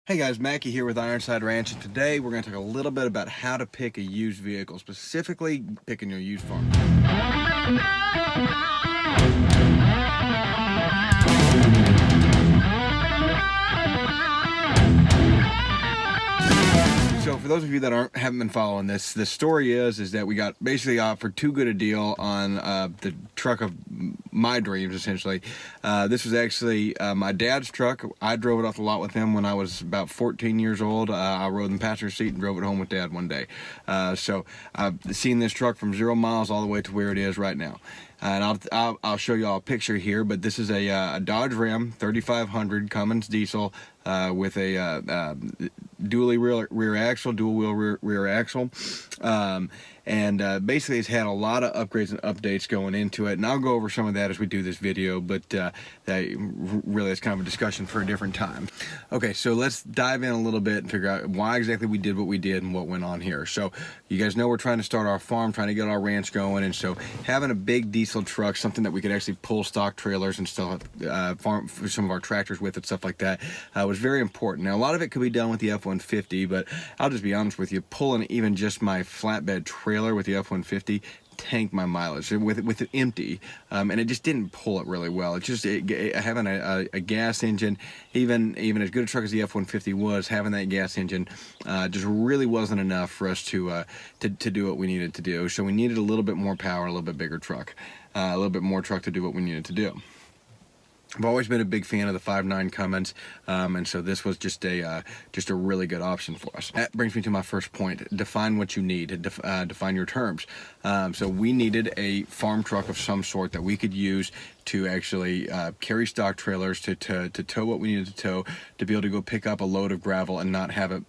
Hey guys, Mackay here with Ironside Ranch, and today we're going to talk a little bit about how to pick a used vehicle, specifically picking your used farm. So for those of you that haven't been following this, the story is that we got basically offered too good a deal on the truck of my dreams, essentially. This was actually my dad's truck. I drove it off the lot with him when I was about 14 years old. I rode in the passenger seat and drove it home with Dad one day. So I've seen this truck from 0 miles all the way to where it is right now. And I'll show you all a picture here, but this is a Dodge Ram 3500 Cummins diesel with a dual wheel rear axle. Basically it's had a lot of upgrades and updates going into it, and I'll go over some of that as we do this video, but that really is kind of a discussion for a different time. Okay, so let's dive in a little bit and figure out why exactly we did what we did and what went on here. So you guys know we're trying to start our farm, trying to get our ranch going, and so having a big diesel truck, something that we could actually pull stock trailers and still farm for some of our tractors with and stuff like that, was very important. Now a lot of it could be done with the F-150, but I'll just be honest with you, pulling even just my flatbed trailer with the F-150 tanked my mileage with it empty, and it just didn't pull it really well. It's just having a gas engine, even as good a truck as the F-150 was, having that gas engine just really wasn't enough for us to do what we needed to do. So we needed a little bit more power, a little bit bigger truck, a little bit more truck to do what we needed to do. I've always been a big fan of the 5.9 Cummins, and so this was just a really good option for us. That brings me to my first point: define what you need. Define your terms. So we needed a farm truck of some sort that we could use to actually carry stock trailers, to tow what we needed to tow, to be able to go pick up a load of gravel and not have it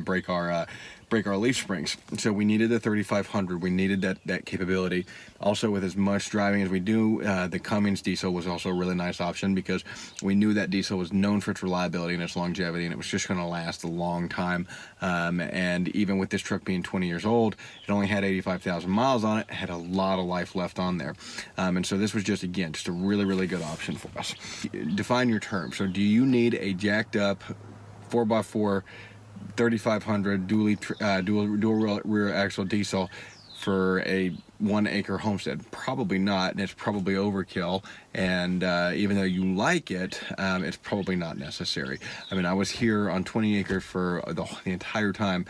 break our leaf springs. So we needed the 3500. We needed that capability. Also, with as much driving as we do, the Cummins diesel was also a really nice option because we knew that diesel was known for its reliability and its longevity, and it was just going to last a long time. And even with this truck being 20 years old, it only had 85,000 miles on it, had a lot of life left on there. And so this was just a really good option for us. Define your terms. So do you need a jacked up 4x4 3500 dual rear axle diesel for a 1 acre homestead? Probably not, and it's probably overkill, and even though you like it, it's probably not necessary. I mean, I was here on 20 acres for the entire time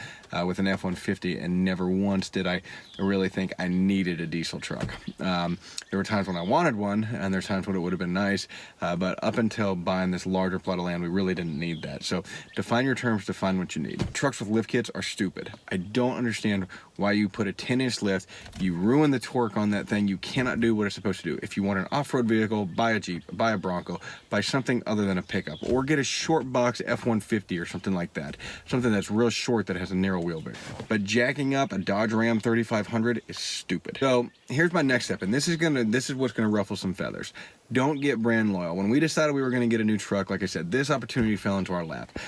with an F-150, and never once did I really think I needed a diesel truck. There were times when I wanted one, and there's times when it would have been nice, but up until buying this larger plot of land, we really didn't need that. So define your terms, define what you need. Trucks with lift kits are stupid. I don't understand why you put a 10-inch lift, you ruin the torque on that thing. You cannot do what it's supposed to do. If you want an off-road vehicle, buy a Jeep, buy a Bronco, buy something other than a pickup, or get a short box F-150 or something like that. Something that's real short that has a narrow wheelbase. But jacking up a Dodge Ram 3500 is stupid. So here's my next step, and this is what's gonna ruffle some feathers. Don't get brand loyal. When we decided we were gonna get a new truck, like I said, this opportunity fell into our lap.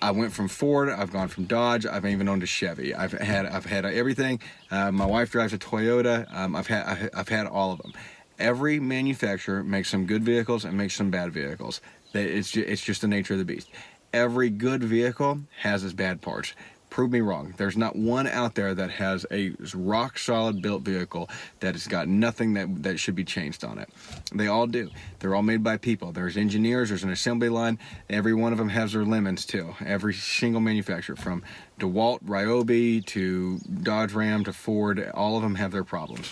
I went from Ford, I've gone from Dodge, I've even owned a Chevy. I've had everything. My wife drives a Toyota. I've had all of them. Every manufacturer makes some good vehicles and makes some bad vehicles. It's just the nature of the beast. Every good vehicle has its bad parts. Prove me wrong. There's not one out there that has a rock solid built vehicle that has got nothing that should be changed on it. They all do. They're all made by people. There's engineers, there's an assembly line. Every one of them has their lemons too. Every single manufacturer, from DeWalt, Ryobi to Dodge Ram to Ford, all of them have their problems.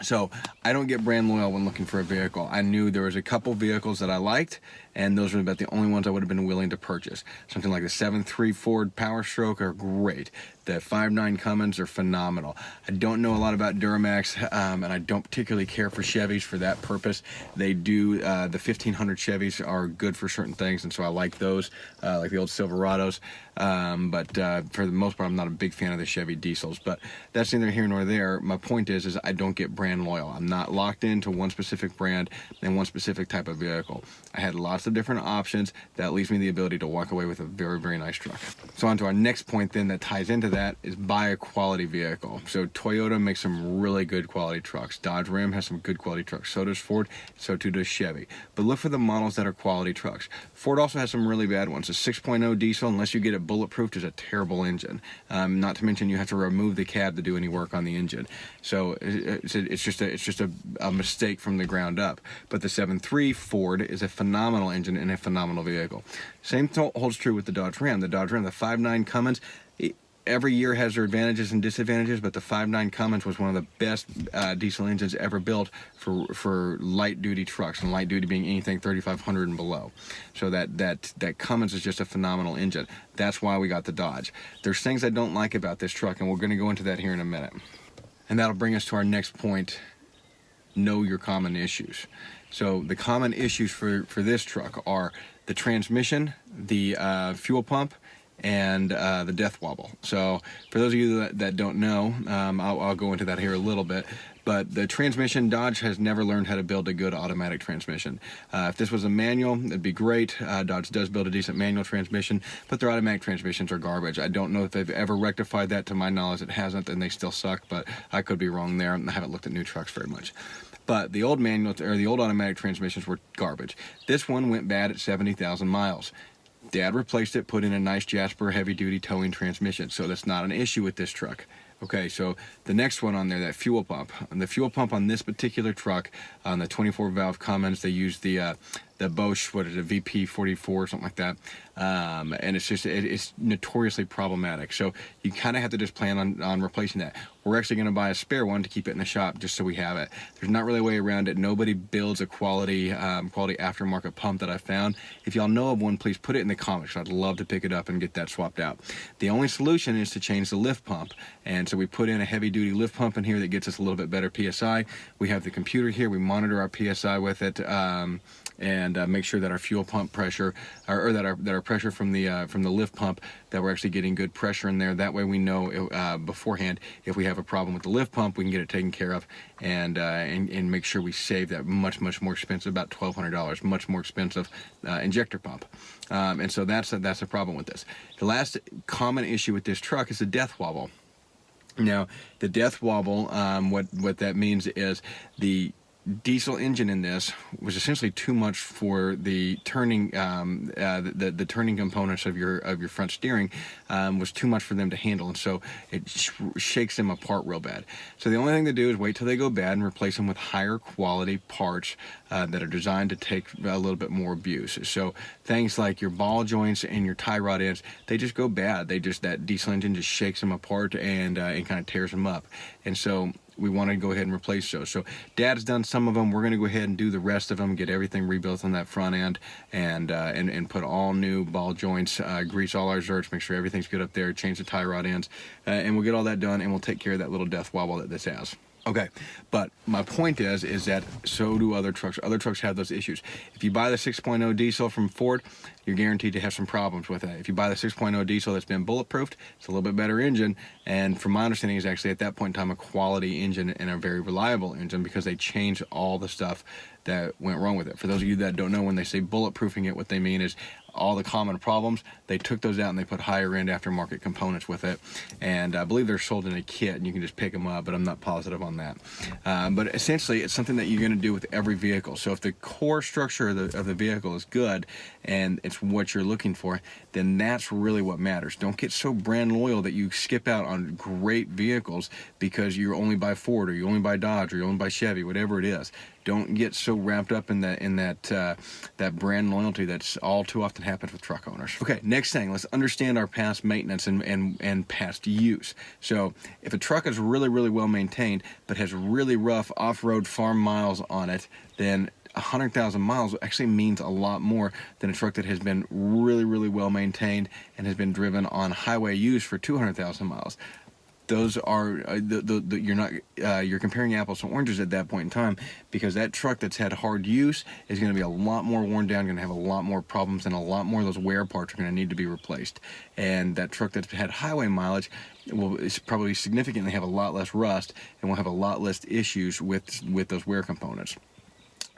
So I don't get brand loyal when looking for a vehicle. I knew there was a couple vehicles that I liked, and those were about the only ones I would have been willing to purchase. Something like the 7.3 Ford Power Stroke are great. The 5.9 Cummins are phenomenal. I don't know a lot about Duramax, and I don't particularly care for Chevys for that purpose. They do, the 1500 Chevys are good for certain things, and so I like those, like the old Silverados. But for the most part, I'm not a big fan of the Chevy diesels. But that's neither here nor there. My point is I don't get brand loyal. I'm not locked into one specific brand and one specific type of vehicle. I had lots lots of different options. That leaves me the ability to walk away with a very, very nice truck. So on to our next point then that ties into that is buy a quality vehicle. So Toyota makes some really good quality trucks. Dodge Ram has some good quality trucks. So does Ford, so too does Chevy. But look for the models that are quality trucks. Ford also has some really bad ones. A 6.0 diesel, unless you get it bulletproofed, is a terrible engine. Not to mention you have to remove the cab to do any work on the engine. So it's just a mistake from the ground up. But the 7.3 Ford is a phenomenal engine and a phenomenal vehicle. Same holds true with the Dodge Ram. The Dodge Ram, the 5.9 Cummins, every year has their advantages and disadvantages, but the 5.9 Cummins was one of the best diesel engines ever built for light duty trucks, and light duty being anything 3,500 and below. So that Cummins is just a phenomenal engine. That's why we got the Dodge. There's things I don't like about this truck, and we're going to go into that here in a minute. And that'll bring us to our next point: know your common issues. So the common issues for this truck are the transmission, the fuel pump, and the death wobble. So for those of you that don't know, I'll go into that here a little bit, but the transmission, Dodge has never learned how to build a good automatic transmission. If this was a manual, it'd be great. Dodge does build a decent manual transmission, but their automatic transmissions are garbage. I don't know if they've ever rectified that. To my knowledge, it hasn't, and they still suck, but I could be wrong there. I haven't looked at new trucks very much. But the old manual, or the old automatic transmissions, were garbage. This one went bad at 70,000 miles. Dad replaced it, put in a nice Jasper heavy-duty towing transmission, so that's not an issue with this truck. Okay, so the next one on there, that fuel pump. And the fuel pump on this particular truck, on the 24-valve Cummins, they use the Bosch, what is it, VP44 or something like that, and it's notoriously problematic. So you kind of have to just plan on replacing that. We're actually going to buy a spare one to keep it in the shop just so we have it. There's not really a way around it. Nobody builds a quality aftermarket pump that I found. If y'all know of one, please put it in the comments. I'd love to pick it up and get that swapped out. The only solution is to change the lift pump, and so we put in a heavy-duty lift pump in here that gets us a little bit better PSI. We have the computer here. We monitor our PSI with it, and make sure that our fuel pump pressure, or that our pressure from the lift pump, that we're actually getting good pressure in there. That way we know beforehand if we have a problem with the lift pump, we can get it taken care of, and make sure we save that much more expensive, about $1,200, much more expensive injector pump. And so that's a problem with this. The last common issue with this truck is the death wobble. Now, the death wobble, what that means is the diesel engine in this was essentially too much for the turning the turning components of your front steering, was too much for them to handle, and so it shakes them apart real bad. So the only thing to do is wait till they go bad and replace them with higher quality parts that are designed to take a little bit more abuse. So things like your ball joints and your tie rod ends, they just go bad. That diesel engine just shakes them apart and kind of tears them up, and so we want to go ahead and replace those. So Dad's done some of them. We're going to go ahead and do the rest of them, get everything rebuilt on that front end, and put all new ball joints, grease all our zerks, make sure everything's good up there, change the tie rod ends, and we'll get all that done, and we'll take care of that little death wobble that this has. Okay, but my point is that so do other trucks. Other trucks have those issues. If you buy the 6.0 diesel from Ford, you're guaranteed to have some problems with it. If you buy the 6.0 diesel that's been bulletproofed, it's a little bit better engine, and from my understanding is actually at that point in time a quality engine and a very reliable engine, because they changed all the stuff that went wrong with it. For those of you that don't know, when they say bulletproofing it, what they mean is all the common problems, they took those out and they put higher end aftermarket components with it, and I believe they're sold in a kit and you can just pick them up, but I'm not positive on that. But essentially it's something that you're going to do with every vehicle. So if the core structure of the vehicle is good and it's what you're looking for, then that's really what matters. Don't get so brand loyal that you skip out on great vehicles because you only buy Ford, or you only buy Dodge, or you only buy Chevy, whatever it is. Don't get so wrapped up in that brand loyalty that's all too often happens with truck owners. Okay, next thing, let's understand our past maintenance and past use. So if a truck is really well maintained but has really rough off-road farm miles on it, then 100,000 miles actually means a lot more than a truck that has been really well maintained and has been driven on highway use for 200,000 miles. Those are you're comparing apples to oranges at that point in time, because that truck that's had hard use is going to be a lot more worn down, going to have a lot more problems, and a lot more of those wear parts are going to need to be replaced. And that truck that's had highway mileage will probably significantly have a lot less rust and will have a lot less issues with those wear components.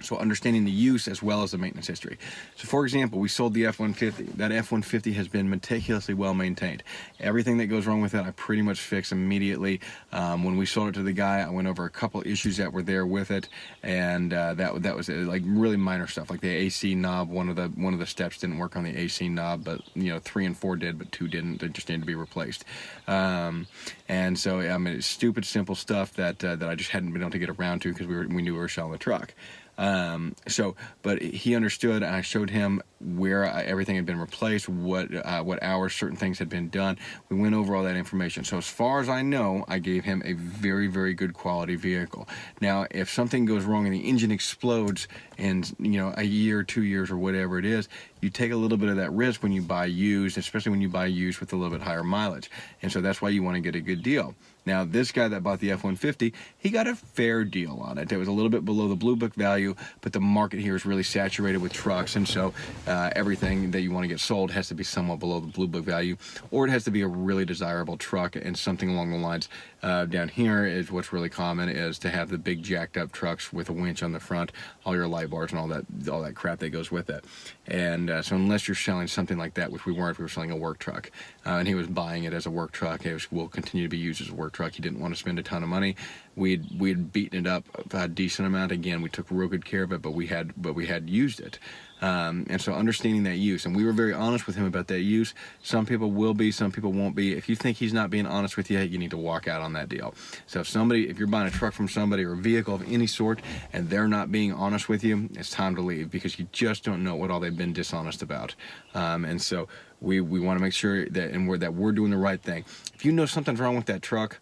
So understanding the use as well as the maintenance history. So for example, we sold the F-150. That F-150 has been meticulously well maintained. Everything that goes wrong with it, I pretty much fixed immediately. When we sold it to the guy, I went over a couple issues that were there with it, and that was like really minor stuff, like the AC knob. One of the steps didn't work on the AC knob, but 3 and 4 did, but 2 didn't. They just needed to be replaced. And so I mean, it's stupid simple stuff that I just hadn't been able to get around to because we knew we were selling the truck. But he understood, and I showed him where everything had been replaced, what hours certain things had been done. We went over all that information. So as far as I know, I gave him a very, very good quality vehicle. Now, if something goes wrong and the engine explodes in, a year, 2 years, or whatever it is, you take a little bit of that risk when you buy used, especially when you buy used with a little bit higher mileage. And so that's why you want to get a good deal. Now, this guy that bought the F-150, he got a fair deal on it. It was a little bit below the Blue Book value, but the market here is really saturated with trucks, and so everything that you want to get sold has to be somewhat below the Blue Book value, or it has to be a really desirable truck, and something along the lines down here is what's really common, is to have the big jacked up trucks with a winch on the front, all your light bars and all that crap that goes with it. And so unless you're selling something like that, which we weren't, we were selling a work truck, and he was buying it as a work truck. It will continue to be used as a work truck. He didn't want to spend a ton of money. We'd beaten it up a decent amount. Again, we took real good care of it, but we had used it. And so understanding that use, and we were very honest with him about that use. Some people will be, some people won't be. If you think he's not being honest with you, you need to walk out on that deal. So if you're buying a truck from somebody or a vehicle of any sort and they're not being honest with you, it's time to leave, because you just don't know what all they've been dishonest about. And so we want to make sure that we're doing the right thing. If you know something's wrong with that truck,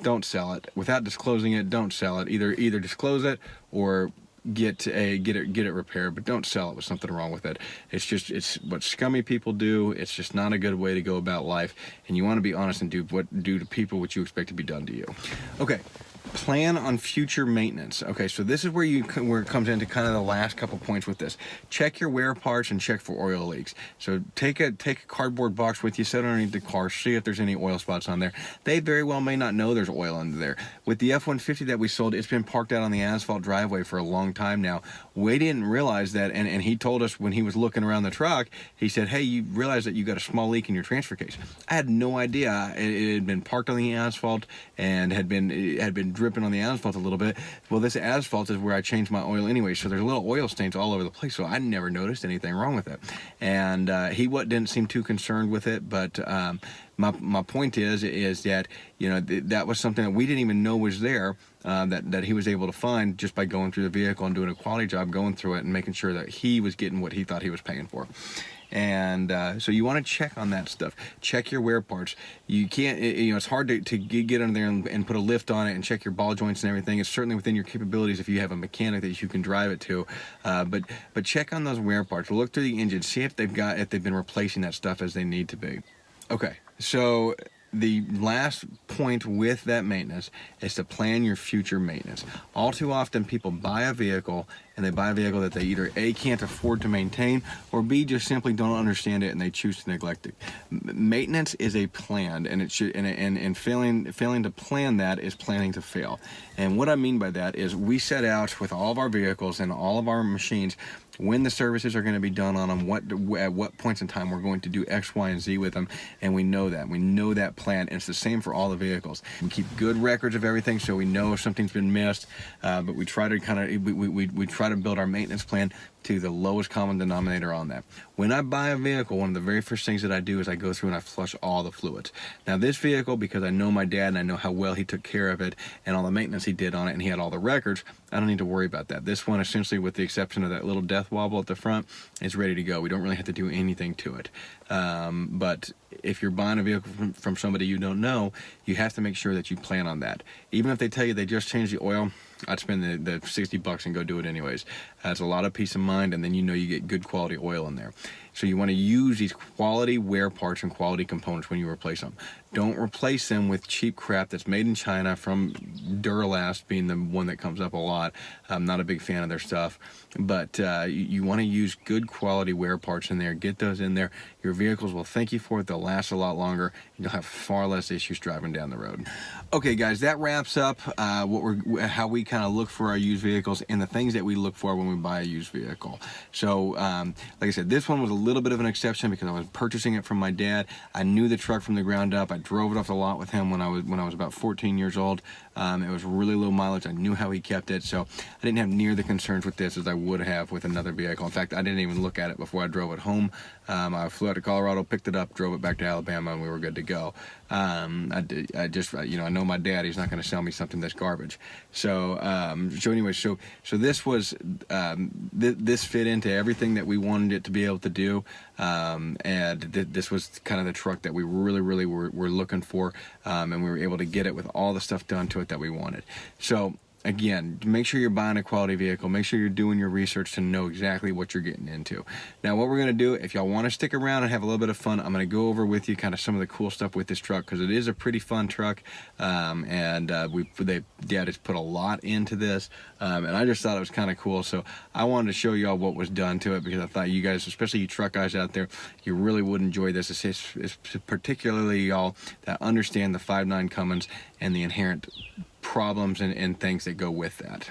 don't sell it. Without disclosing it, don't sell it. Either disclose it or get it repaired, but don't sell it with something wrong with it. It's what scummy people do. It's just not a good way to go about life, and you want to be honest and do to people what you expect to be done to you. Okay. Plan on future maintenance. Okay, so this is where it comes into kind of the last couple points with this. Check your wear parts and check for oil leaks. So take a cardboard box with you, set it underneath the car, see if there's any oil spots on there. They very well may not know there's oil under there. With the F-150 that we sold, it's been parked out on the asphalt driveway for a long time now. We didn't realize that, and he told us when he was looking around the truck, he said, "Hey, you realize that you got a small leak in your transfer case?" I had no idea. It had been parked on the asphalt and had been dripping on the asphalt a little bit. Well, this asphalt is where I changed my oil anyway, so there's little oil stains all over the place, so I never noticed anything wrong with it. And he didn't seem too concerned with it, but my point is that that was something that we didn't even know was there, that he was able to find just by going through the vehicle and doing a quality job going through it and making sure that he was getting what he thought he was paying for. And so you want to check on that stuff. Check your wear parts. You can't, it's hard to get under there and put a lift on it and check your ball joints and everything. It's certainly within your capabilities if you have a mechanic that you can drive it to. But check on those wear parts. Look through the engine. See if they've been replacing that stuff as they need to be. Okay, so the last point with that maintenance is to plan your future maintenance. All too often people buy a vehicle, and they buy a vehicle that they either A, can't afford to maintain, or B, just simply don't understand it and they choose to neglect it. Maintenance is a plan, and it should, and failing to plan that is planning to fail. And what I mean by that is we set out with all of our vehicles and all of our machines when the services are going to be done on them, at what points in time we're going to do X, Y, and Z with them, and we know that plan, and it's the same for all the vehicles. We keep good records of everything, so we know if something's been missed, but we try to we try to build our maintenance plan to the lowest common denominator on that. When I buy a vehicle, one of the very first things that I do is I go through and I flush all the fluids. Now this vehicle, because I know my dad and I know how well he took care of it and all the maintenance he did on it, and he had all the records, I don't need to worry about that. This one, essentially with the exception of that little death wobble at the front, is ready to go. We don't really have to do anything to it. But if you're buying a vehicle from somebody you don't know, you have to make sure that you plan on that. Even if they tell you they just changed the oil, I'd spend the $60 and go do it anyways. That's a lot of peace of mind, and then you get good quality oil in there. So you want to use these quality wear parts and quality components when you replace them. Don't replace them with cheap crap that's made in China, from Duralast being the one that comes up a lot. I'm not a big fan of their stuff, but you want to use good quality wear parts in there. Get those in there. Your vehicles will thank you for it. They'll last a lot longer, and you'll have far less issues driving down the road. Okay, guys, that wraps up how we kind of look for our used vehicles and the things that we look for when we buy a used vehicle. So like I said, this one was a little bit of an exception because I was purchasing it from my dad. I knew the truck from the ground up. I drove it off the lot with him when I was about 14 years old. It was really low mileage. I knew how he kept it, so I didn't have near the concerns with this as I would have with another vehicle. In fact, I didn't even look at it before I drove it home. I flew out to Colorado, picked it up, drove it back to Alabama, and we were good to go. I just, you know, I know my dad, he's not going to sell me something that's garbage. So anyway, so this was, this fit into everything that we wanted it to be able to do. And this was kind of the truck that we really were looking for. And we were able to get it with all the stuff done to it that we wanted. So again, make sure you're buying a quality vehicle. Make sure you're doing your research to know exactly what you're getting into. Now, what we're going to do, if y'all want to stick around and have a little bit of fun, I'm going to go over with you kind of some of the cool stuff with this truck, because it is a pretty fun truck. Dad has put a lot into this, and I just thought it was kind of cool. So I wanted to show y'all what was done to it, because I thought you guys, especially you truck guys out there, you really would enjoy this. It's particularly y'all that understand the 5.9 Cummins and the inherent problems and things that go with that.